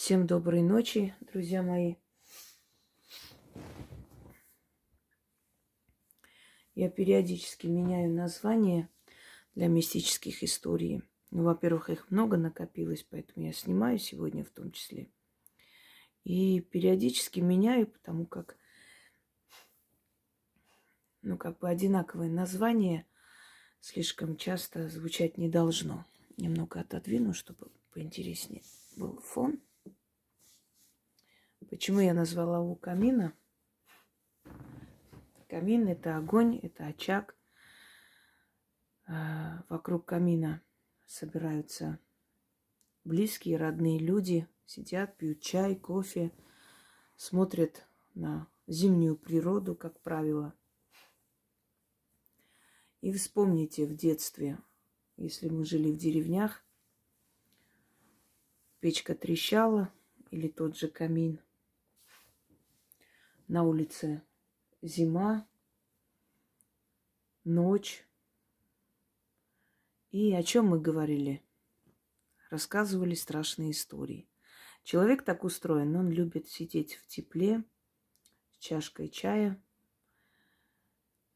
Всем доброй ночи, друзья мои. Я периодически меняю названия для мистических историй. Ну, во-первых, их много накопилось, поэтому я снимаю сегодня в том числе. И периодически меняю, потому как, одинаковое название слишком часто звучать не должно. Немного отодвину, чтобы поинтереснее был фон. Почему я назвала у камина? Камин – это огонь, это очаг. Вокруг камина собираются близкие, родные люди, сидят, пьют чай, кофе, смотрят на зимнюю природу, как правило. И вспомните в детстве, если мы жили в деревнях, печка трещала или тот же камин. На улице зима, ночь. И о чем мы говорили? Рассказывали страшные истории. Человек так устроен, он любит сидеть в тепле, с чашкой чая,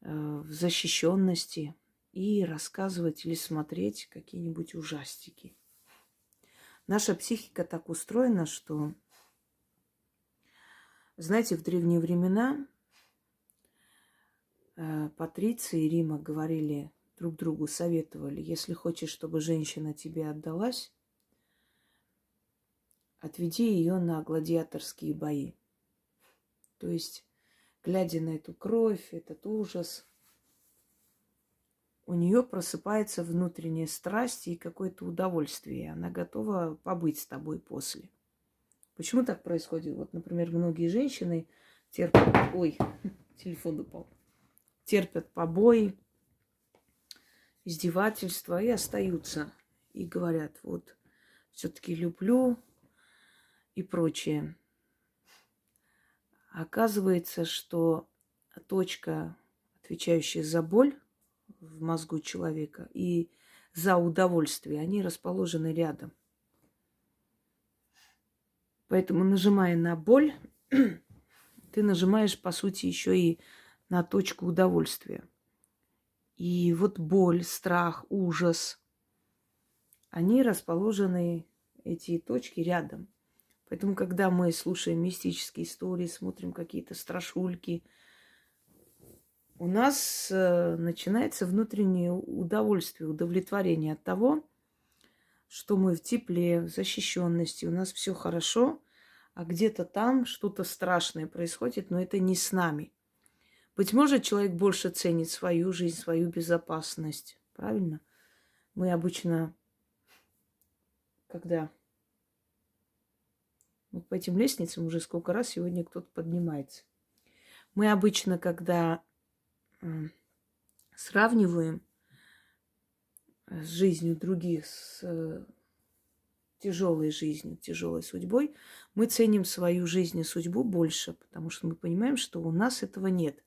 в защищенности и рассказывать или смотреть какие-нибудь ужастики. Наша психика так устроена, что, знаете, в древние времена патриции Рима говорили друг другу, советовали: если хочешь, чтобы женщина тебе отдалась, отведи ее на гладиаторские бои. То есть, глядя на эту кровь, этот ужас, у нее просыпается внутренняя страсть и какое-то удовольствие. Она готова побыть с тобой после. Почему так происходит? Вот, например, многие женщины терпят... Ой, телефон упал. Терпят побои, издевательства и остаются. И говорят: вот, все-таки люблю и прочее. Оказывается, что точка, отвечающая за боль в мозгу человека и за удовольствие, они расположены рядом. Поэтому, нажимая на боль, ты нажимаешь, по сути, еще и на точку удовольствия. И вот боль, страх, ужас, они расположены, эти точки, рядом. Поэтому, когда мы слушаем мистические истории, смотрим какие-то страшульки, у нас начинается внутреннее удовольствие, удовлетворение от того, что мы в тепле, в защищенности, у нас все хорошо, а где-то там что-то страшное происходит, но это не с нами. Быть может, человек больше ценит свою жизнь, свою безопасность. Правильно? Мы обычно, когда вот по этим лестницам уже сколько раз сегодня кто-то поднимается. Мы обычно, когда сравниваем с жизнью других, с тяжелой жизнью, тяжелой судьбой, мы ценим свою жизнь и судьбу больше, потому что мы понимаем, что у нас этого нет.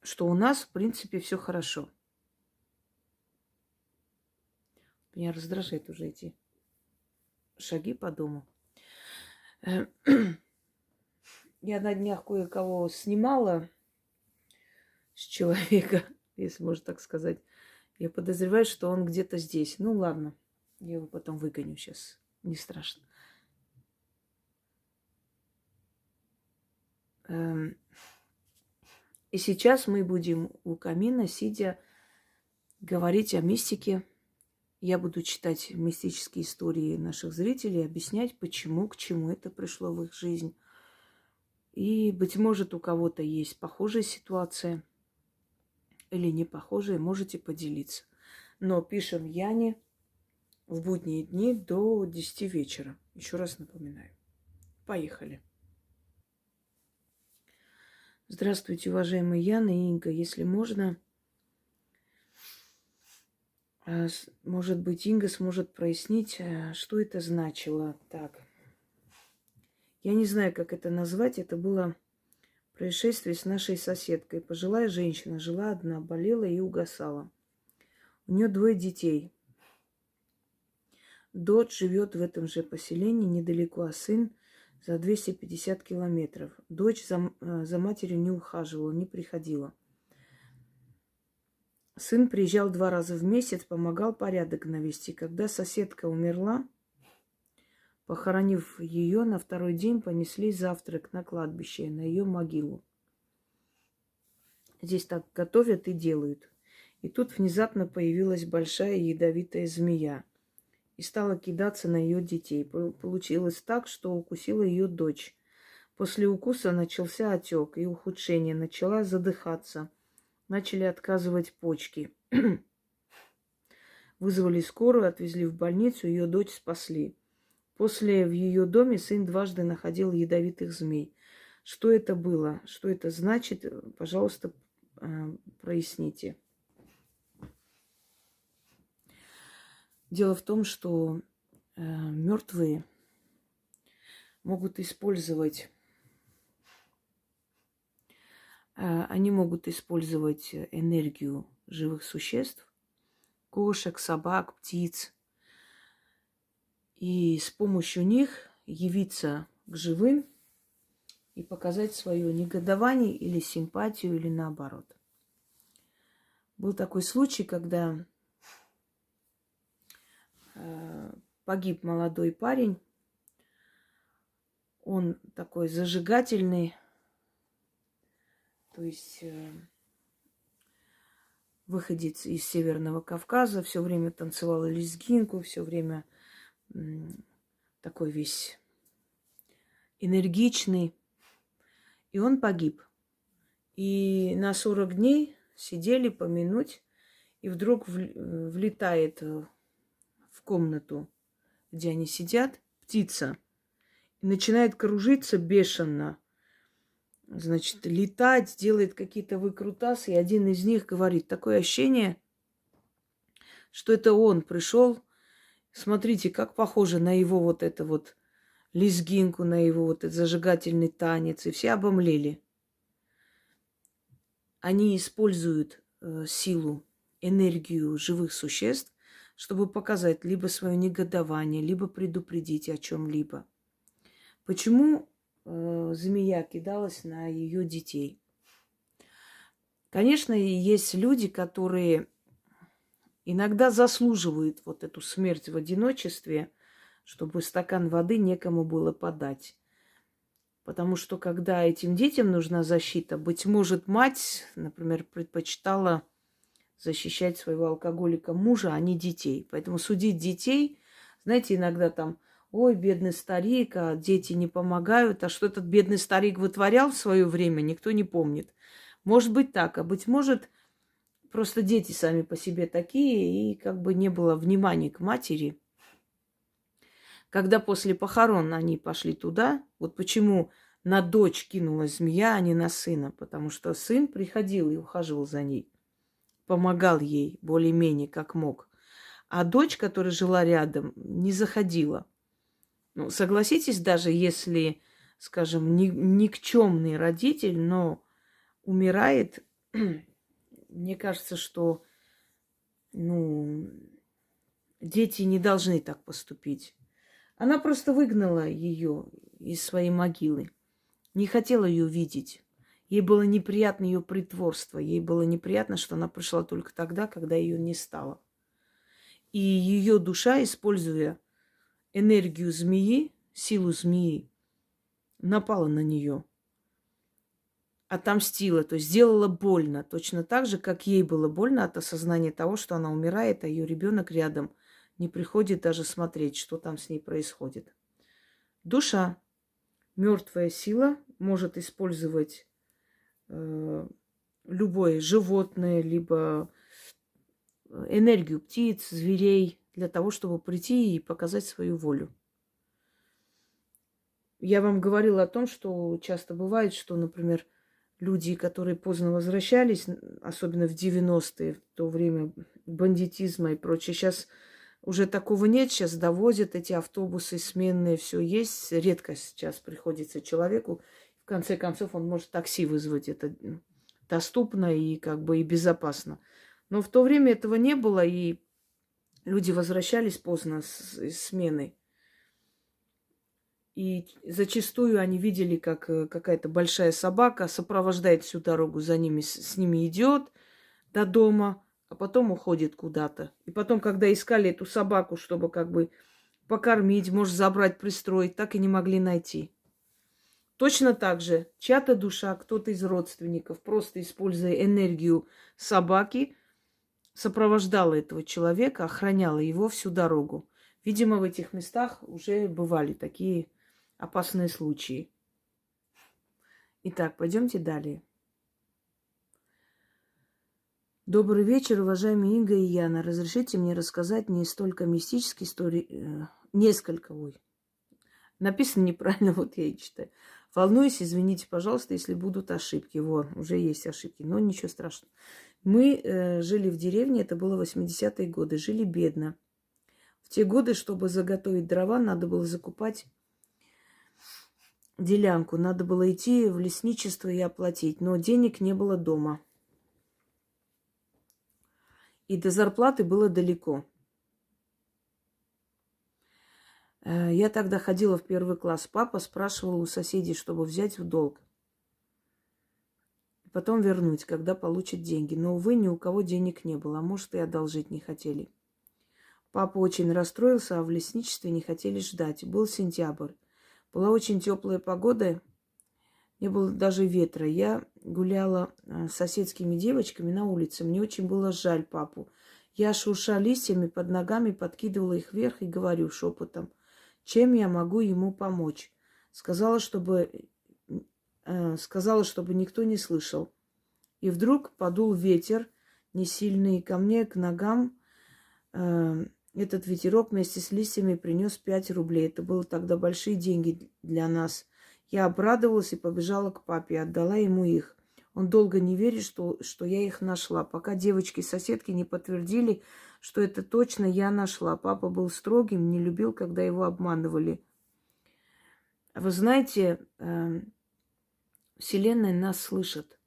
Что у нас, в принципе, все хорошо. Меня раздражают уже эти шаги по дому. Я на днях кое-кого снимала с человека, если можно так сказать. Я подозреваю, что он где-то здесь. Ну ладно, я его потом выгоню сейчас. Не страшно. И сейчас мы будем у камина, сидя, говорить о мистике. Я буду читать мистические истории наших зрителей, объяснять, почему, к чему это пришло в их жизнь. И, быть может, у кого-то есть похожая ситуация или не похожая, можете поделиться. Но пишем Яне в будние дни до 10 вечера. Еще раз напоминаю. Поехали. Здравствуйте, уважаемые Яна и Инга. Если можно, может быть, Инга сможет прояснить, что это значило. Так. Я не знаю, как это назвать. Это было происшествие с нашей соседкой. Пожилая женщина, жила одна, болела и угасала. У нее 2 детей. Дочь живет в этом же поселении недалеко, а сын за 250 километров. Дочь за матерью не ухаживала, не приходила. Сын приезжал 2 раза в месяц, помогал порядок навести. Когда соседка умерла, похоронив ее, на второй день понесли завтрак на кладбище, на ее могилу. Здесь так готовят и делают. И тут внезапно появилась большая ядовитая змея и стала кидаться на ее детей. Получилось так, что укусила ее дочь. После укуса начался отек и ухудшение. Начала задыхаться. Начали отказывать почки. Вызвали скорую, отвезли в больницу, ее дочь спасли. После в ее доме сын дважды находил ядовитых змей. Что это было? Что это значит? Пожалуйста, проясните. Дело в том, что мертвые могут использовать, они могут использовать энергию живых существ, кошек, собак, птиц, и с помощью них явиться к живым и показать свое негодование или симпатию, или наоборот. Был такой случай, когда погиб молодой парень. Он такой зажигательный, то есть выходец из Северного Кавказа, все время танцевал лезгинку, все время такой весь энергичный. И он погиб. И на 40 дней сидели помянуть, и вдруг влетает в комнату, где они сидят, птица. И начинает кружиться бешено. Значит, летать, делает какие-то выкрутасы. И один из них говорит, такое ощущение, что это он пришел. Смотрите, как похоже на его вот это вот лезгинку, на его вот этот зажигательный танец. И все обомлели. Они используют силу, энергию живых существ, чтобы показать либо свое негодование, либо предупредить о чем-либо. Почему змея кидалась на ее детей? Конечно, есть люди, которые иногда заслуживают вот эту смерть в одиночестве, чтобы стакан воды некому было подать. Потому что когда этим детям нужна защита, быть может, мать, например, предпочитала защищать своего алкоголика мужа, а не детей. Поэтому судить детей, знаете, иногда там, ой, бедный старик, а дети не помогают. А что этот бедный старик вытворял в свое время, никто не помнит. Может быть так, а быть может, просто дети сами по себе такие, и как бы не было внимания к матери. Когда после похорон они пошли туда, вот почему на дочь кинулась змея, а не на сына, потому что сын приходил и ухаживал за ней, помогал ей более-менее как мог. А дочь, которая жила рядом, не заходила. Ну, согласитесь, даже если, скажем, никчемный родитель, но умирает, мне кажется, что дети не должны так поступить. Она просто выгнала ее из своей могилы. Не хотела ее видеть. Ей было неприятно ее притворство. Ей было неприятно, что она пришла только тогда, когда ее не стало. И ее душа, используя энергию змеи, силу змеи, напала на нее. Отомстила, то есть сделала больно. Точно так же, как ей было больно от осознания того, что она умирает, а ее ребенок рядом не приходит даже смотреть, что там с ней происходит. Душа, мертвая сила, может использовать любое животное, либо энергию птиц, зверей, для того, чтобы прийти и показать свою волю. Я вам говорила о том, что часто бывает, что, например, люди, которые поздно возвращались, особенно в 90-е, в то время бандитизма и прочее, сейчас уже такого нет, сейчас довозят эти автобусы сменные, все есть. Редко сейчас приходится человеку. В конце концов, он может такси вызвать. Это доступно и как бы и безопасно. Но в то время этого не было, и Люди возвращались поздно с смены. И зачастую они видели, как какая-то большая собака сопровождает всю дорогу за ними, с ними идет до дома, а потом уходит куда-то. И потом, когда искали эту собаку, чтобы как бы покормить, может, забрать, пристроить, так и не могли найти. Точно так же чья-то душа, кто-то из родственников, просто используя энергию собаки, сопровождала этого человека, охраняла его всю дорогу. Видимо, в этих местах уже бывали такие опасные случаи. Итак, пойдемте далее. Добрый вечер, уважаемые Инга и Яна. Разрешите мне рассказать не столько мистические истории, несколько, написано неправильно, вот я и читаю. Волнуюсь, извините, пожалуйста, если будут ошибки. Вот, уже есть ошибки, но ничего страшного. Мы жили в деревне, это было 80-е годы, жили бедно. В те годы, чтобы заготовить дрова, надо было закупать делянку, надо было идти в лесничество и оплатить, но денег не было дома. И до зарплаты было далеко. Я тогда ходила в первый класс. Папа спрашивал у соседей, чтобы взять в долг. Потом вернуть, когда получит деньги. Но, увы, ни у кого денег не было. А может, и одолжить не хотели. Папа очень расстроился, а в лесничестве не хотели ждать. Был сентябрь. Была очень теплая погода. Не было даже ветра. Я гуляла с соседскими девочками на улице. Мне очень было жаль папу. Я, шурша листьями под ногами, подкидывала их вверх и говорю шепотом, чем я могу ему помочь. Сказала, чтобы никто не слышал. И вдруг подул ветер, не сильный, и ко мне, к ногам, этот ветерок вместе с листьями принес 5 рублей. Это было тогда большие деньги для нас. Я обрадовалась и побежала к папе, отдала ему их. Он долго не верит, что я их нашла, пока девочки-соседки не подтвердили, что это точно я нашла. Папа был строгим, не любил, когда его обманывали. Вы знаете, Вселенная нас слышит.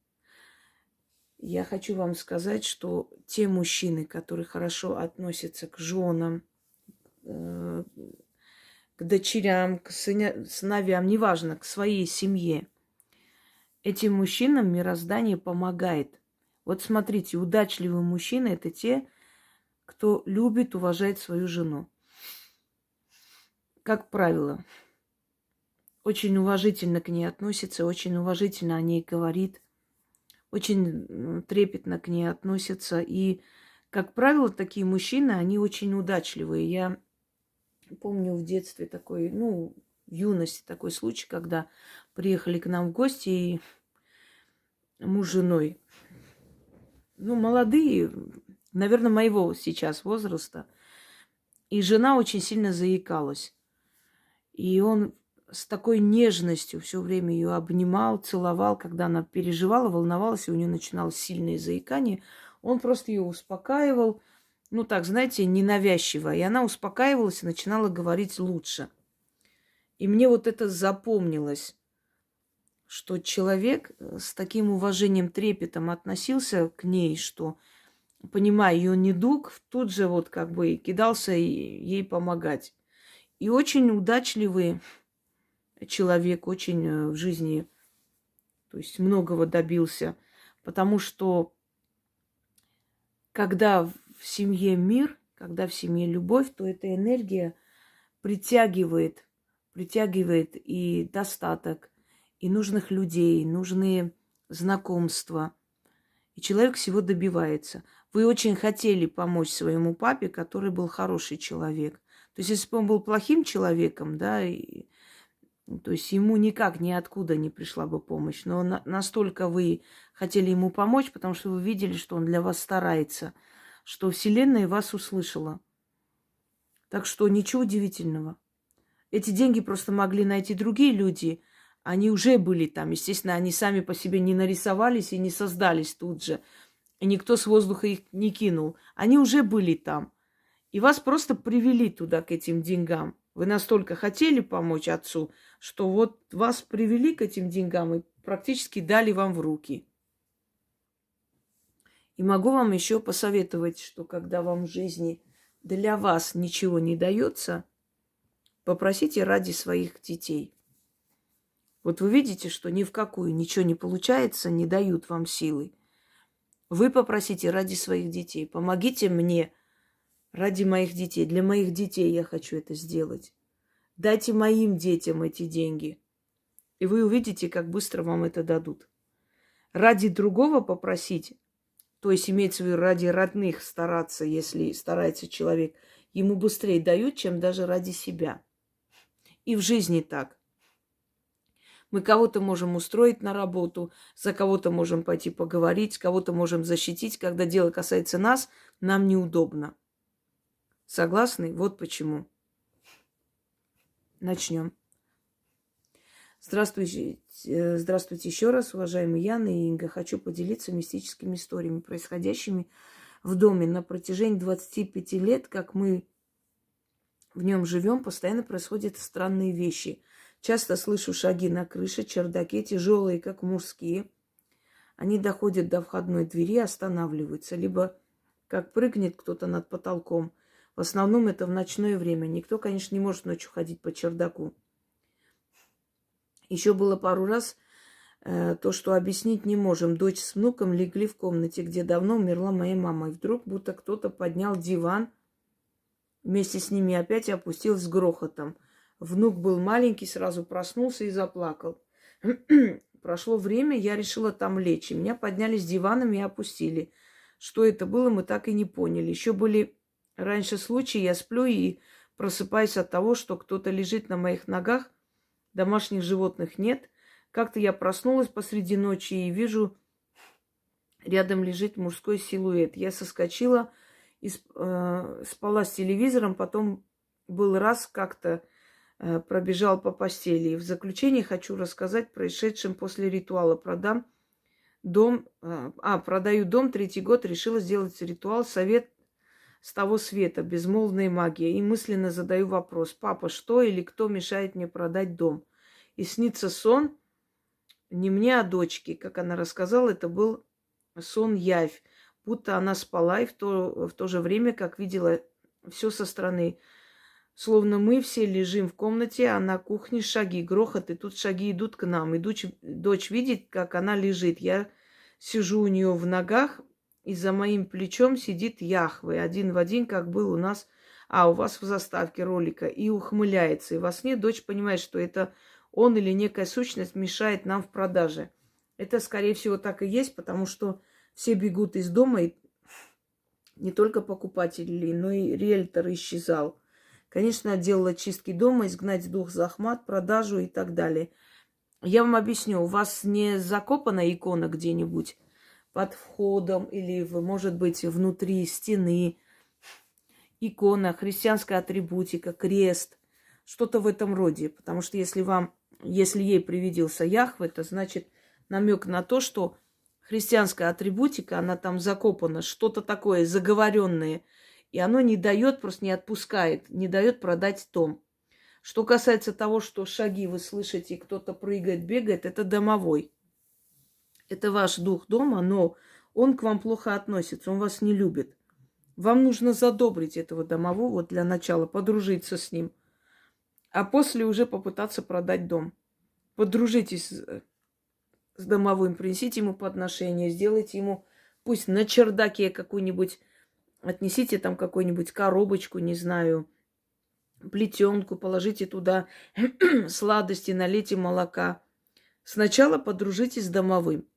Я хочу вам сказать, что те мужчины, которые хорошо относятся к женам, к дочерям, к сыновьям, неважно, к своей семье, этим мужчинам мироздание помогает. Вот смотрите, удачливые мужчины – это те, кто любит, уважает свою жену. Как правило, очень уважительно к ней относится, очень уважительно о ней говорит, очень трепетно к ней относятся. И, как правило, такие мужчины, они очень удачливые. Я помню в детстве такой, в юности такой случай, когда приехали к нам в гости, и муж с женой, молодые, наверное, моего сейчас возраста, и жена очень сильно заикалась. И он с такой нежностью все время ее обнимал, целовал, когда она переживала, волновалась, и у нее начиналось сильное заикание. Он просто ее успокаивал, так, знаете, ненавязчиво. И она успокаивалась и начинала говорить лучше. И мне вот это запомнилось, что человек с таким уважением, трепетом относился к ней, что, понимая ее недуг, тут же кидался ей помогать. И очень удачливый человек, очень в жизни, то есть многого добился. Потому что когда в семье мир, когда в семье любовь, то эта энергия притягивает и достаток, и нужных людей, нужные знакомства. И человек всего добивается. Вы очень хотели помочь своему папе, который был хороший человек. То есть, если бы он был плохим человеком, да, то есть ему никак ниоткуда не пришла бы помощь. Но настолько вы хотели ему помочь, потому что вы видели, что он для вас старается, что Вселенная вас услышала. Так что ничего удивительного. Эти деньги просто могли найти другие люди. Они уже были там. Естественно, они сами по себе не нарисовались и не создались тут же. И никто с воздуха их не кинул. Они уже были там. И вас просто привели туда, к этим деньгам. Вы настолько хотели помочь отцу, что вот вас привели к этим деньгам и практически дали вам в руки. И могу вам еще посоветовать, что когда вам в жизни для вас ничего не дается, попросите ради своих детей. Вот вы видите, что ни в какую ничего не получается, не дают вам силы. Вы попросите ради своих детей. Помогите мне ради моих детей. Для моих детей я хочу это сделать. Дайте моим детям эти деньги. И вы увидите, как быстро вам это дадут. Ради другого попросить, то есть имеется в виду ради родных стараться, если старается человек, ему быстрее дают, чем даже ради себя. И в жизни так. Мы кого-то можем устроить на работу, за кого-то можем пойти поговорить, кого-то можем защитить. Когда дело касается нас, нам неудобно. Согласны? Вот почему. Начнем. Здравствуйте еще раз, уважаемые Яна и Инга. Хочу поделиться мистическими историями, происходящими в доме. На протяжении 25 лет, как мы в нем живем, постоянно происходят странные вещи. Часто слышу шаги на крыше, чердаке, тяжелые, как мужские. Они доходят до входной двери, останавливаются. Либо как прыгнет кто-то над потолком. В основном это в ночное время. Никто, конечно, не может ночью ходить по чердаку. Еще было пару раз то, что объяснить не можем. Дочь с внуком легли в комнате, где давно умерла моя мама. И вдруг будто кто-то поднял диван. Вместе с ними опять опустил с грохотом. Внук был маленький, сразу проснулся и заплакал. Прошло время, я решила там лечь. И меня подняли с диваном и опустили. Что это было, мы так и не поняли. Еще были раньше случаи, я сплю и просыпаюсь от того, что кто-то лежит на моих ногах. Домашних животных нет. Как-то я проснулась посреди ночи и вижу, рядом лежит мужской силуэт. Я соскочила, и спала с телевизором, потом был раз как-то пробежал по постели. И в заключение хочу рассказать происшедшем после ритуала. Продаю дом, 3-й год, решила сделать ритуал «Совет с того света», безмолвная магия. И мысленно задаю вопрос: папа, что или кто мешает мне продать дом? И снится сон не мне, а дочке. Как она рассказала, это был сон-явь. Будто она спала и в то же время, как видела все со стороны. Словно мы все лежим в комнате, а на кухне шаги, грохот, и тут шаги идут к нам. И дочь видит, как она лежит. Я сижу у нее в ногах, и за моим плечом сидит Яхве, один в один, как был у нас, у вас в заставке ролика, и ухмыляется. И во сне дочь понимает, что это он или некая сущность мешает нам в продаже. Это, скорее всего, так и есть, потому что все бегут из дома, и не только покупатели, но и риэлтор исчезал. Конечно, делала чистки дома, изгнать дух захмат, продажу и так далее. Я вам объясню, у вас не закопана икона где-нибудь под входом или, может быть, внутри стены, икона, христианская атрибутика, крест, что-то в этом роде. Потому что если ей привиделся Яхве, это значит намек на то, что христианская атрибутика, она там закопана, что-то такое заговоренное, и оно не дает, просто не отпускает, не дает продать дом. Что касается того, что шаги вы слышите, кто-то прыгает, бегает, это домовой. Это ваш дух дома, но он к вам плохо относится, он вас не любит. Вам нужно задобрить этого домового для начала, подружиться с ним, а после уже попытаться продать дом. Подружитесь с домовым, принесите ему подношение, сделайте ему, пусть на чердаке какую-нибудь, отнесите там какую-нибудь коробочку, не знаю, плетенку, положите туда сладости, налейте молока. Сначала подружитесь с домовым,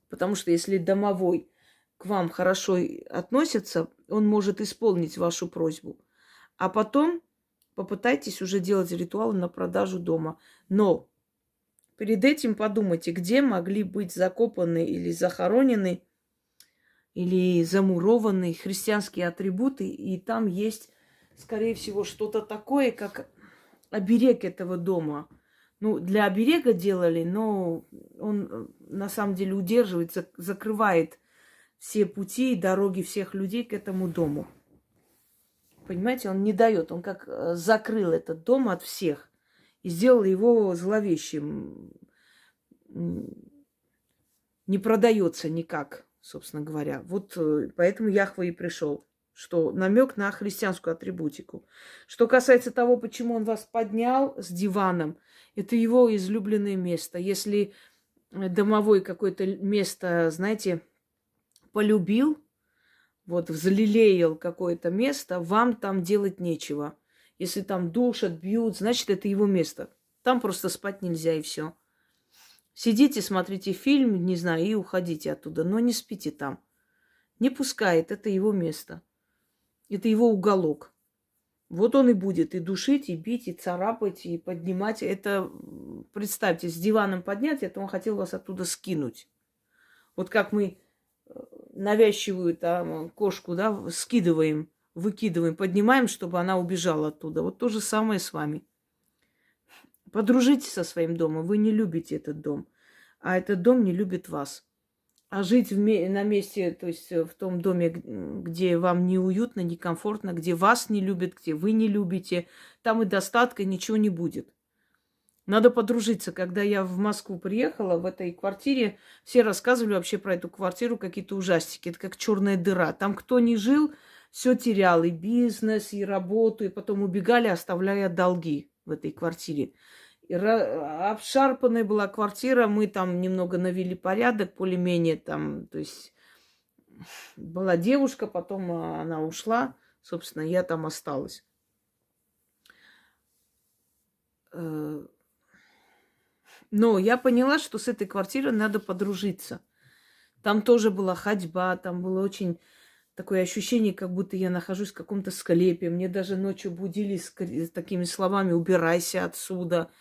потому что если домовой к вам хорошо относится, он может исполнить вашу просьбу. А потом попытайтесь уже делать ритуалы на продажу дома. Но перед этим подумайте, где могли быть закопаны или захоронены, или замурованы христианские атрибуты, и там есть, скорее всего, что-то такое, как оберег этого дома. Ну, для оберега делали, но он на самом деле удерживает, закрывает все пути и дороги всех людей к этому дому. Понимаете, он не дает, он как закрыл этот дом от всех и сделал его зловещим. Не продается никак, собственно говоря. Вот поэтому Яхве и пришел. что намек на христианскую атрибутику. Что касается того, почему он вас поднял с диваном, это его излюбленное место. Если домовой какое-то место, знаете, полюбил, вот взлелеял какое-то место, вам там делать нечего. Если там душат, бьют, значит, это его место. Там просто спать нельзя, и все. Сидите, смотрите фильм, не знаю, и уходите оттуда, но не спите там. Не пускает, это его место. Это его уголок. Вот он и будет и душить, и бить, и царапать, и поднимать. Это, представьте, с диваном поднять, это он хотел вас оттуда скинуть. Вот как мы навязчивую там кошку, да, скидываем, выкидываем, поднимаем, чтобы она убежала оттуда. Вот то же самое с вами. Подружитесь со своим домом. Вы не любите этот дом, а этот дом не любит вас. А жить на месте, то есть в том доме, где вам неуютно, некомфортно, где вас не любят, где вы не любите, там и достатка ничего не будет. Надо подружиться. Когда я в Москву приехала, в этой квартире, все рассказывали вообще про эту квартиру какие-то ужастики. Это как черная дыра. Там кто ни жил, все терял. И бизнес, и работу, и потом убегали, оставляя долги в этой квартире. И обшарпанная была квартира. Мы там немного навели порядок, более-менее там. То есть была девушка, потом она ушла. Собственно, я там осталась. Но я поняла, что с этой квартирой надо подружиться. Там тоже была ходьба, там было очень такое ощущение, как будто я нахожусь в каком-то склепе. Мне даже ночью будили с такими словами «убирайся отсюда».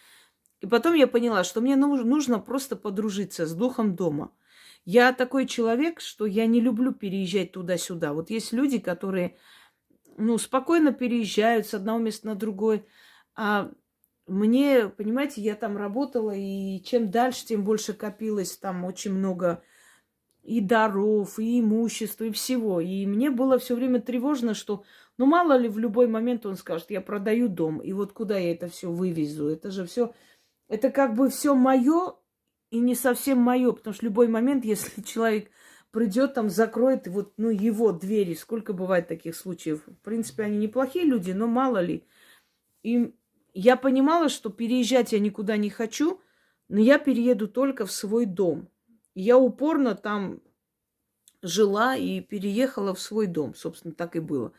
И потом я поняла, что мне нужно просто подружиться с духом дома. Я такой человек, что я не люблю переезжать туда-сюда. Вот есть люди, которые, спокойно переезжают с одного места на другое. А мне, понимаете, я там работала, и чем дальше, тем больше копилось там очень много и даров, и имущества, и всего. И мне было все время тревожно, что, мало ли, в любой момент он скажет, я продаю дом, и вот куда я это все вывезу? Это же все, это как бы все мое и не совсем мое, потому что в любой момент, если человек придет, там закроет вот, его двери, сколько бывает таких случаев. В принципе, они неплохие люди, но мало ли. И я понимала, что переезжать я никуда не хочу, но я перееду только в свой дом. И я упорно там жила и переехала в свой дом. Собственно, так и было.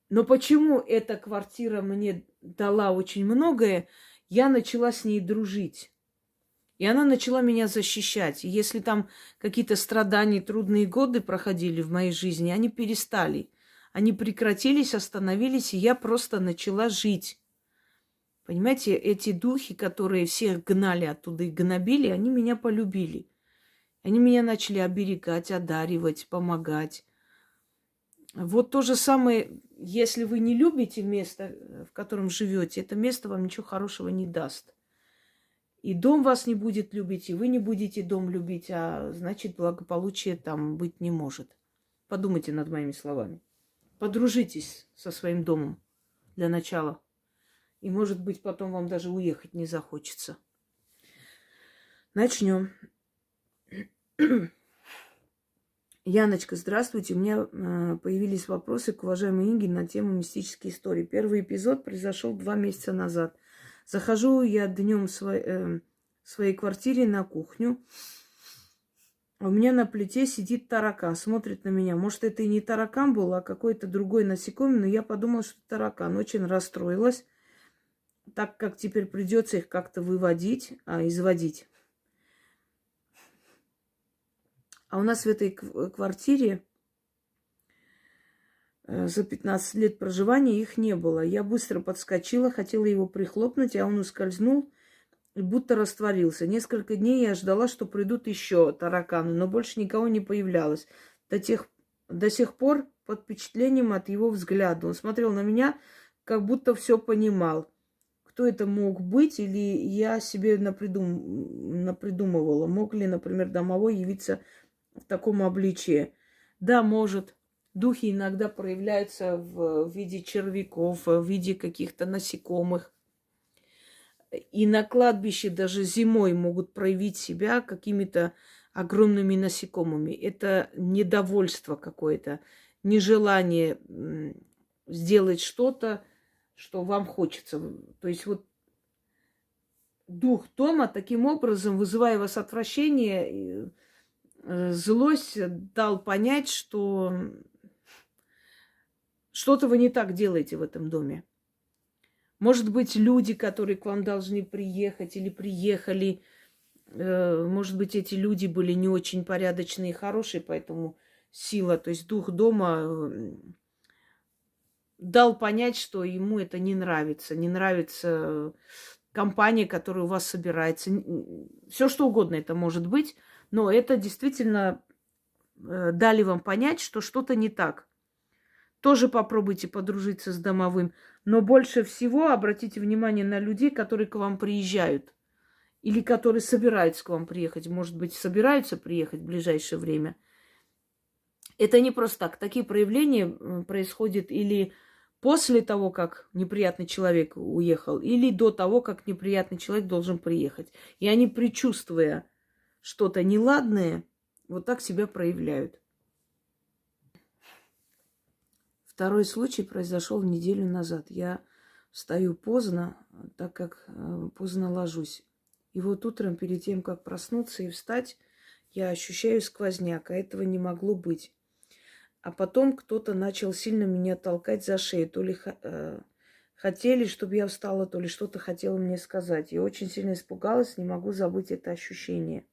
Но почему эта квартира мне дала очень многое, я начала с ней дружить. И она начала меня защищать. И если там какие-то страдания, трудные годы проходили в моей жизни, они перестали. Они прекратились, остановились, и я просто начала жить. Понимаете, эти духи, которые всех гнали оттуда и гнобили, они меня полюбили. Они меня начали оберегать, одаривать, помогать. Вот то же самое, если вы не любите место, в котором живете, это место вам ничего хорошего не даст. И дом вас не будет любить, и вы не будете дом любить, а значит, благополучия там быть не может. Подумайте над моими словами. Подружитесь со своим домом для начала. И, может быть, потом вам даже уехать не захочется. Начнем. Яночка, здравствуйте. У меня появились вопросы к уважаемой Инге на тему мистические истории. Первый эпизод произошел 2 месяца назад. Захожу я днем в своей квартире на кухню. У меня на плите сидит таракан, смотрит на меня. Может, это и не таракан был, а какой-то другой насекомый, но я подумала, что таракан. Очень расстроилась, так как теперь придется их как-то выводить, изводить. А у нас в этой квартире за 15 лет проживания их не было. Я быстро подскочила, хотела его прихлопнуть, а он ускользнул и будто растворился. Несколько дней я ждала, что придут еще тараканы, но больше никого не появлялось. До сих пор под впечатлением от его взгляда. Он смотрел на меня, как будто все понимал. Кто это мог быть, или я себе напридумывала. Мог ли, например, домовой явиться в таком обличии? Да, может. Духи иногда проявляются в виде червяков, в виде каких-то насекомых. И на кладбище даже зимой могут проявить себя какими-то огромными насекомыми. Это недовольство какое-то. нежелание сделать что-то, что вам хочется. То есть вот дух дома таким образом, вызывая у вас отвращение, злость, дал понять, что что-то вы не так делаете в этом доме. Может быть, люди, которые к вам должны приехать или приехали, может быть, эти люди были не очень порядочные и хорошие, поэтому сила, то есть дух дома дал понять, что ему это не нравится. Не нравится компания, которая у вас собирается. Все что угодно это может быть, но это действительно дали вам понять, что что-то не так. Тоже попробуйте подружиться с домовым. Но больше всего обратите внимание на людей, которые к вам приезжают. Или которые собираются к вам приехать. Может быть, собираются приехать в ближайшее время. Это не просто так. Такие проявления происходят или после того, как неприятный человек уехал, или до того, как неприятный человек должен приехать. И они, предчувствуя что-то неладное, вот так себя проявляют. Второй случай произошел неделю назад. Я встаю поздно, так как поздно ложусь. И вот утром, перед тем, как проснуться и встать, я ощущаю сквозняк, а этого не могло быть. А потом кто-то начал сильно меня толкать за шею. То ли хотели, чтобы я встала, то ли что-то хотела мне сказать. Я очень сильно испугалась, не могу забыть это ощущение.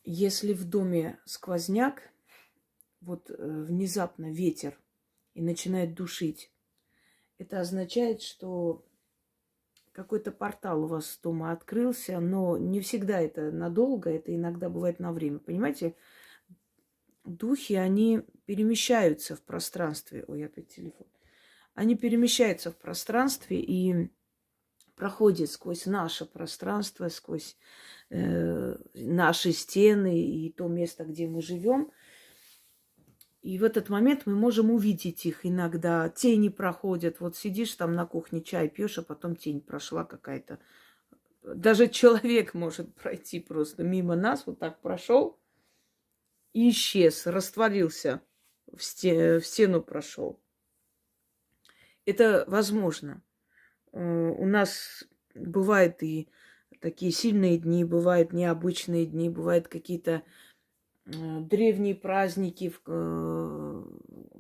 Если в доме сквозняк, вот внезапно ветер и начинает душить, это означает, что какой-то портал у вас дома открылся, но не всегда это надолго, это иногда бывает на время. Понимаете, духи, они перемещаются в пространстве. Ой, опять телефон. Они перемещаются в пространстве и проходят сквозь наше пространство, сквозь наши стены и то место, где мы живем. И в этот момент мы можем увидеть их иногда. Тени проходят. Вот сидишь там на кухне, чай пьешь, а потом тень прошла какая-то. Даже человек может пройти просто мимо нас, вот так прошел и исчез, растворился, в стену прошел. Это возможно. У нас бывают и такие сильные дни, бывают необычные дни, бывают какие-то древние праздники,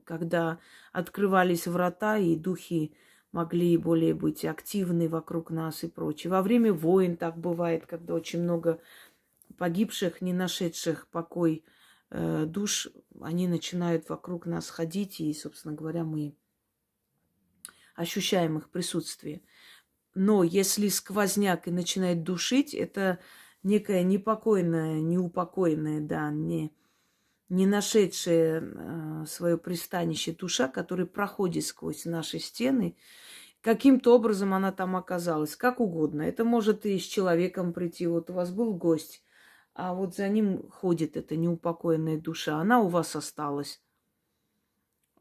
когда открывались врата, и духи могли более быть активны вокруг нас и прочее. Во время войн так бывает, когда очень много погибших, не нашедших покой душ, они начинают вокруг нас ходить, и, собственно говоря, мы ощущаем их присутствие. Но если сквозняк и начинает душить, это некая непокойная, неупокоенная, да, не нашедшая свое пристанище душа, которая проходит сквозь наши стены. Каким-то образом она там оказалась, как угодно. Это может и с человеком прийти. Вот у вас был гость, а вот за ним ходит эта неупокоенная душа. Она у вас осталась.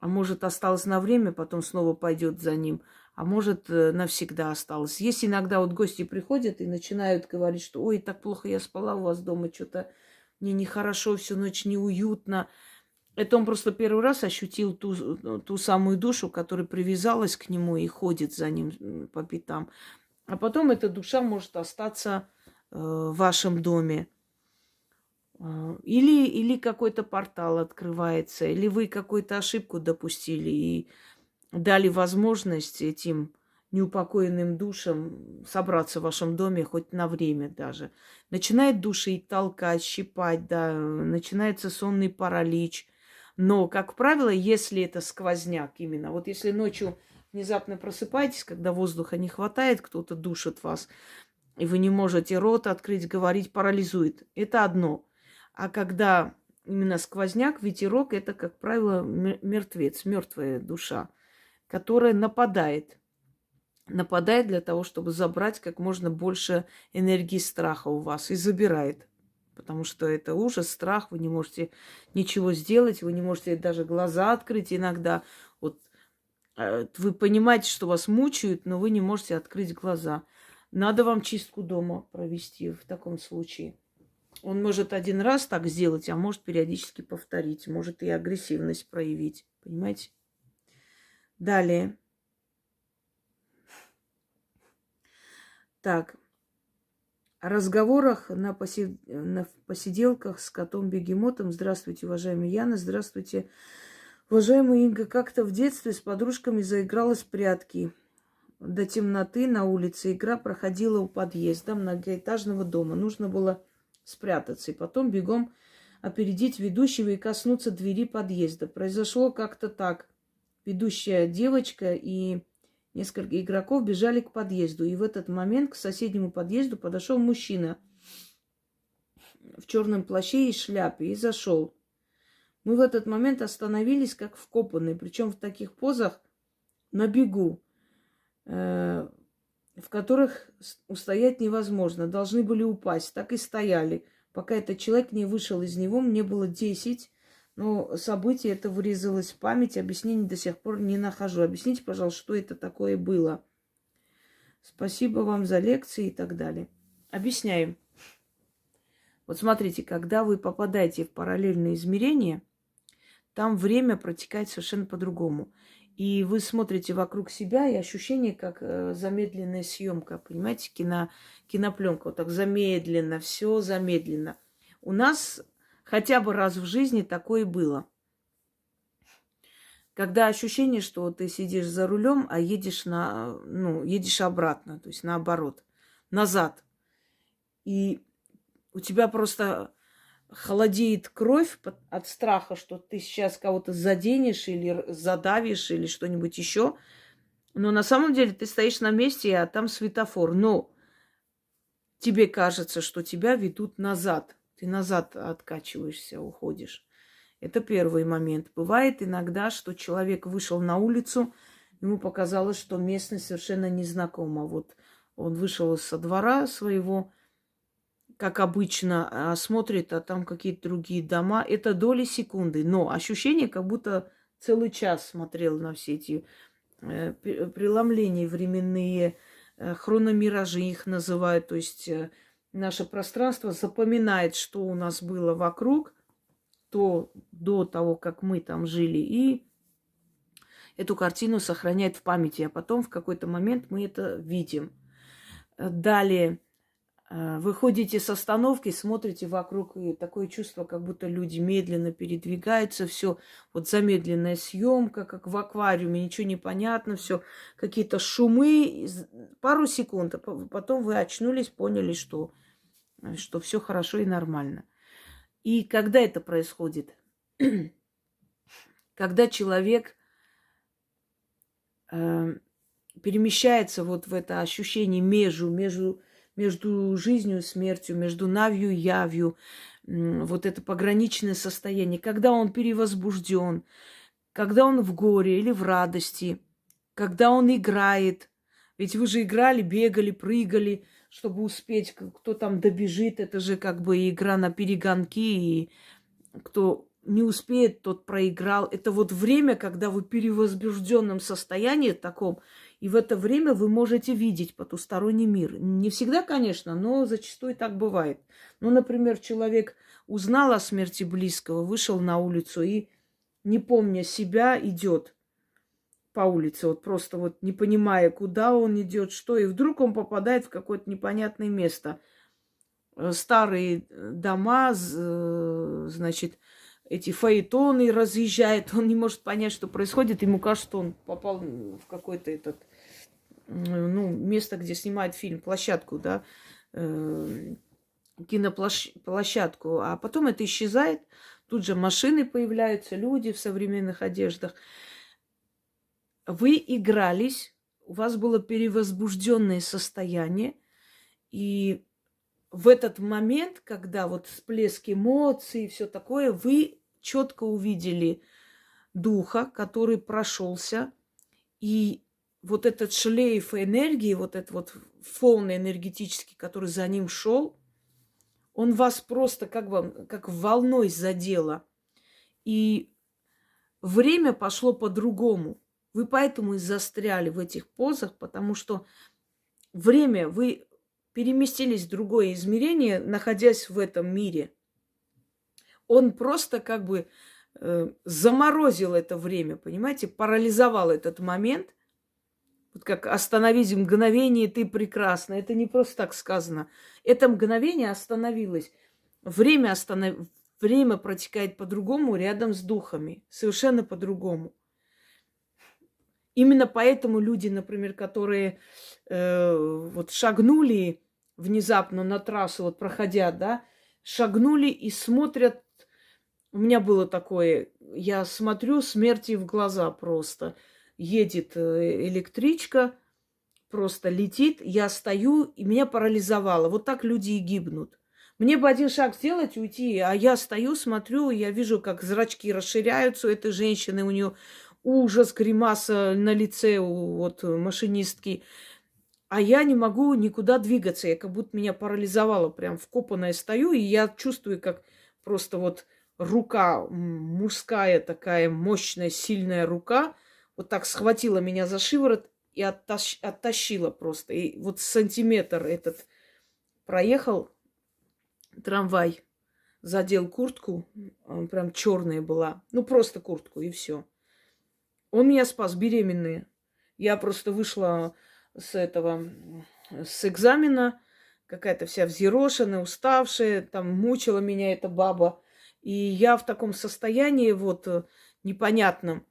А может, осталась на время, потом снова пойдет за ним. А может, навсегда осталась. Есть иногда вот гости приходят и начинают говорить, что ой, так плохо я спала у вас дома, что-то мне нехорошо, всю ночь неуютно. Это он просто первый раз ощутил ту самую душу, которая привязалась к нему и ходит за ним по пятам. А потом эта душа может остаться в вашем доме. Или какой-то портал открывается, или вы какую-то ошибку допустили и дали возможность этим неупокоенным душам собраться в вашем доме хоть на время даже. Начинает душить, толкать, щипать, да, начинается сонный паралич. Но, как правило, если это сквозняк именно, вот если ночью внезапно просыпаетесь, когда воздуха не хватает, кто-то душит вас, и вы не можете рот открыть, говорить, парализует. Это одно. А когда именно сквозняк, ветерок, это, как правило, мертвец, мертвая душа, которая нападает. Нападает для того, чтобы забрать как можно больше энергии страха у вас и забирает. Потому что это ужас, страх, вы не можете ничего сделать, вы не можете даже глаза открыть иногда. Вот вы понимаете, что вас мучают, но вы не можете открыть глаза. Надо вам чистку дома провести в таком случае. Он может один раз так сделать, а может периодически повторить, может и агрессивность проявить. Понимаете? Далее. Так. О разговорах на посиделках с котом-бегемотом. Здравствуйте, уважаемая Яна. Здравствуйте, уважаемая Инга. Как-то в детстве с подружками заигралась в прятки. До темноты на улице игра проходила у подъезда многоэтажного дома. Нужно было спрятаться и потом бегом опередить ведущего и коснуться двери подъезда. Произошло как-то так. Ведущая девочка и несколько игроков бежали к подъезду. И в этот момент к соседнему подъезду подошел мужчина в черном плаще и шляпе и зашел. Мы в этот момент остановились как вкопанные, причем в таких позах на бегу, в которых устоять невозможно. Должны были упасть. Так и стояли. Пока этот человек не вышел из него, мне было 10. Но событие это вырезалось в память. Объяснений до сих пор не нахожу. Объясните, пожалуйста, что это такое было. Спасибо вам за лекции и так далее. Объясняем. Вот смотрите, когда вы попадаете в параллельное измерение, там время протекает совершенно по-другому. И вы смотрите вокруг себя, и ощущение, как замедленная съемка, понимаете, кинопленка, вот так замедленно, все замедленно. У нас хотя бы раз в жизни такое было. Когда ощущение, что ты сидишь за рулем, а едешь едешь обратно, то есть наоборот, назад. И у тебя просто холодеет кровь от страха, что ты сейчас кого-то заденешь или задавишь или что-нибудь еще. Но на самом деле ты стоишь на месте, а там светофор. Но тебе кажется, что тебя ведут назад. Ты назад откачиваешься, уходишь. Это первый момент. Бывает иногда, что человек вышел на улицу, ему показалось, что местность совершенно незнакома. Вот он вышел со двора своего, как обычно, смотрит, а там какие-то другие дома. Это доли секунды. Но ощущение, как будто целый час смотрел на все эти преломления временные, хрономиражи их называют. То есть наше пространство запоминает, что у нас было вокруг, то до того, как мы там жили, и эту картину сохраняет в памяти, а потом в какой-то момент мы это видим. Далее вы ходите с остановки, смотрите вокруг, и такое чувство, как будто люди медленно передвигаются, все вот замедленная съемка, как в аквариуме, ничего не понятно, все какие-то шумы, пару секунд, а потом вы очнулись, поняли, что все хорошо и нормально. И когда это происходит? Когда человек перемещается вот в это ощущение между жизнью и смертью, между навью и явью, вот это пограничное состояние, когда он перевозбужден, когда он в горе или в радости, когда он играет. Ведь вы же играли, бегали, прыгали, чтобы успеть, кто там добежит. Это же как бы игра на перегонки, и кто не успеет, тот проиграл. Это вот время, когда вы в перевозбужденном состоянии таком, и в это время вы можете видеть потусторонний мир. Не всегда, конечно, но зачастую так бывает. Ну, например, человек узнал о смерти близкого, вышел на улицу и, не помня себя, идет по улице, вот просто вот не понимая, куда он идет, что, и вдруг он попадает в какое-то непонятное место. Старые дома, значит, эти фаэтоны разъезжают, он не может понять, что происходит, ему кажется, что он попал в какое-то место, где снимают фильм, площадку, да, киноплощадку, а потом это исчезает, тут же машины появляются, люди в современных одеждах. Вы игрались, у вас было перевозбужденное состояние, и в этот момент, когда вот всплеск эмоций и все такое, вы четко увидели духа, который прошелся, и вот этот шлейф энергии, вот этот вот фон энергетический, который за ним шел, он вас просто как волной задело. И время пошло по-другому. Вы поэтому и застряли в этих позах, потому что время вы переместились в другое измерение, находясь в этом мире. Он просто как бы заморозил это время, понимаете, парализовал этот момент. Вот как «остановись в мгновение, ты прекрасна». Это не просто так сказано. Это мгновение остановилось. Время протекает по-другому рядом с духами. Совершенно по-другому. Именно поэтому люди, например, которые вот шагнули внезапно на трассу, вот проходя, да, шагнули и смотрят. У меня было такое, я смотрю смерти в глаза просто. Едет электричка, просто летит, я стою, и меня парализовало. Вот так люди и гибнут. Мне бы один шаг сделать, уйти, а я стою, смотрю, я вижу, как зрачки расширяются у этой женщины, у нее ужас, гримаса на лице у вот машинистки. А я не могу никуда двигаться, я как будто меня парализовало, прям вкопанная стою, и я чувствую, как просто вот рука мужская такая мощная, сильная рука вот так схватила меня за шиворот и оттащила просто. И вот сантиметр этот проехал трамвай, задел куртку, прям черная была, ну просто куртку и все. Он меня спас, беременная. Я просто вышла с экзамена, какая-то вся взъерошенная, уставшая, там мучила меня эта баба. И я в таком состоянии вот непонятном,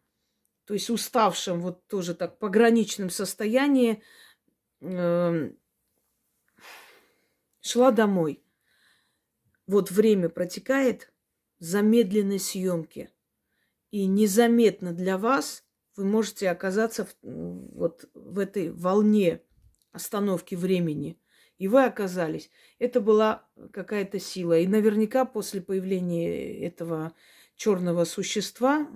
то есть уставшем, вот тоже так пограничном состоянии, шла домой. Вот время протекает в замедленной съемке. И незаметно для вас вы можете оказаться вот в этой волне остановки времени. И вы оказались. Это была какая-то сила. И наверняка после появления этого черного существа,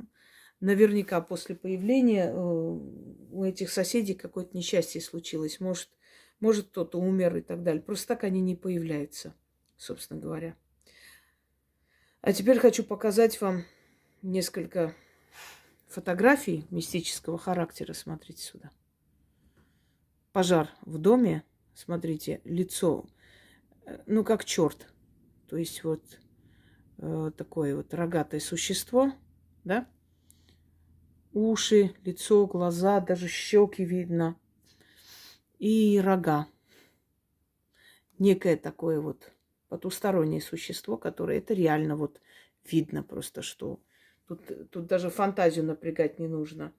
наверняка после появления у этих соседей какое-то несчастье случилось. Может кто-то умер и так далее. Просто так они не появляются, собственно говоря. А теперь хочу показать вам несколько фотографий мистического характера. Смотрите сюда. Пожар в доме. Смотрите, лицо, ну, как черт. То есть вот такое вот рогатое существо, да? Уши, лицо, глаза, даже щеки видно. И рога. Некое такое вот потустороннее существо, которое это реально вот видно просто, что тут даже фантазию напрягать не нужно.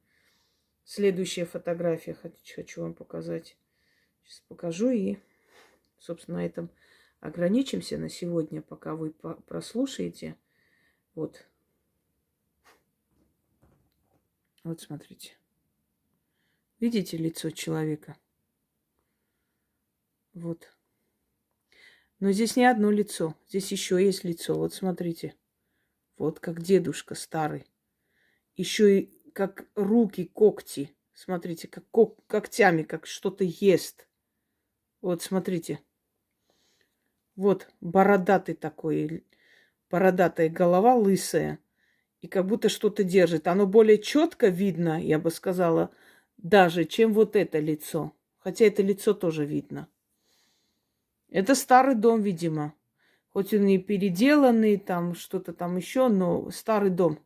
Следующая фотография хочу вам показать. Сейчас покажу и, собственно, на этом ограничимся на сегодня, пока вы прослушаете. Вот. Вот смотрите. Видите лицо человека? Вот. Но здесь не одно лицо. Здесь еще есть лицо. Вот смотрите. Вот как дедушка старый. Еще и как руки, когти. Смотрите, как когтями, как что-то ест. Вот смотрите. Вот бородатый такой. Бородатая голова лысая. И как будто что-то держит. Оно более четко видно, я бы сказала, даже, чем вот это лицо. Хотя это лицо тоже видно. Это старый дом, видимо. Хоть он и переделанный, там что-то там еще, но старый дом.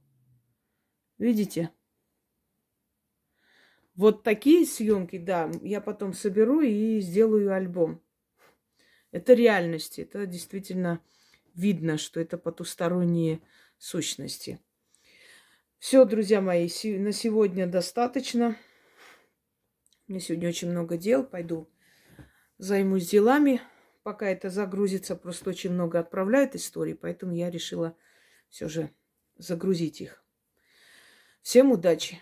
Видите? Вот такие съемки, да, я потом соберу и сделаю альбом. Это реальность. Это действительно видно, что это потусторонние сущности. Все, друзья мои, на сегодня достаточно. У меня сегодня очень много дел. Пойду займусь делами. Пока это загрузится, просто очень много отправляют историй, поэтому я решила все же загрузить их. Всем удачи!